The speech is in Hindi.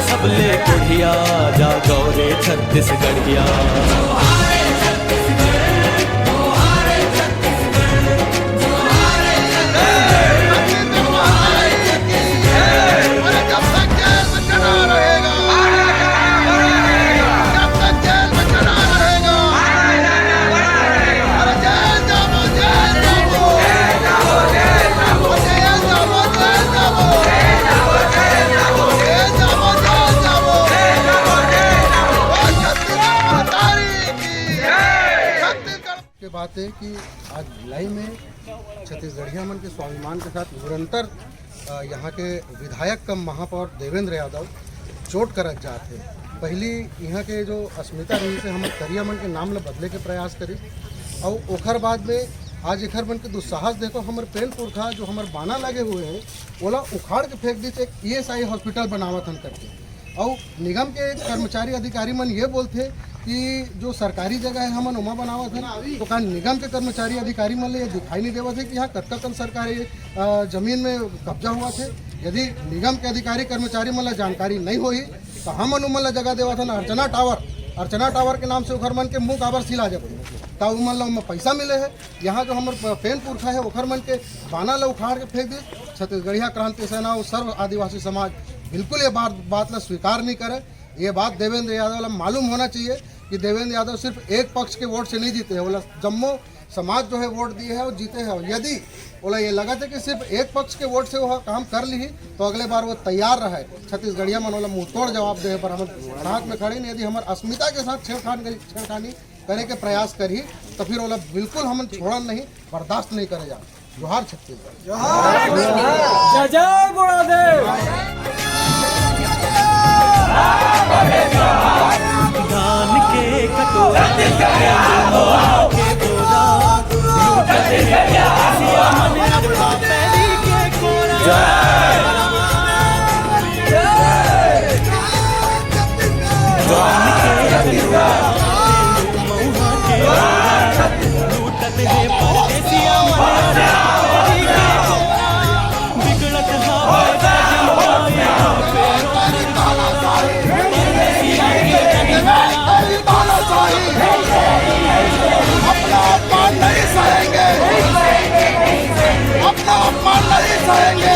सबले कोढ़िया जा गौरे छत्तीसगढ़िया। बात है कि आज भिलाई में छत्तीसगढ़िया मन के स्वाभिमान के साथ निरंतर यहाँ के विधायक कम महापौर देवेंद्र यादव चोट करत जाते हैं। पहली यहाँ के जो अस्मिता रही से हम करिया मन के नाम ला बदले के प्रयास करी और ओखर बाद में आज एखर मन के दुस्साहस देखो हमर पेन पुरखा जो हमर बाना लगे हुए हैं ओला उखाड़ के फेंक दी एक ESI हॉस्पिटल बनावत हन करके। और निगम के कर्मचारी अधिकारी मन ये बोलते कि जो सरकारी जगह है हमन उमा बनावत है, तो का निगम के कर्मचारी अधिकारी मन ये दिखाई नहीं देवत है कि यहाँ कतका कन सरकारी जमीन में कब्जा हुआ थे। यदि निगम के अधिकारी कर्मचारी मन ला जानकारी नहीं होही तो हमन उमन ला जगह देवत है अर्चना टावर के नाम से ओखर मन के मुँह काबर सिला जब ता उमन ला पैसा मिले है। यहाँ जो हमारे पेन पुरखा है ओखर मन के बाना ला उखाड़ के फेंक दी। छत्तीसगढ़िया क्रांति सेना और सर्व आदिवासी समाज बिल्कुल ये बात ला स्वीकार नहीं करे। ये बात देवेंद्र यादव ला मालूम होना चाहिए कि देवेंद्र यादव सिर्फ एक पक्ष के वोट से नहीं जीते हैं, बोला जम्मो समाज जो है वोट दिए है और जीते हैं। यदि बोला ये लगा था कि सिर्फ एक पक्ष के वोट से वो काम कर ली तो अगले बार वो तैयार रहे छत्तीसगढ़िया मन वाला मुँह तोड़ जवाब दे पर हम साथ में खड़ी नहीं। यदि हमारे अस्मिता के साथ छेड़खानी करे के प्रयास करी तो फिर बोला बिल्कुल हम छोड़न नहीं, बर्दाश्त नहीं करे जा। जोहार छत्तीसगढ़। धान के कटोरा अपना अपमान नहीं सहेंगे।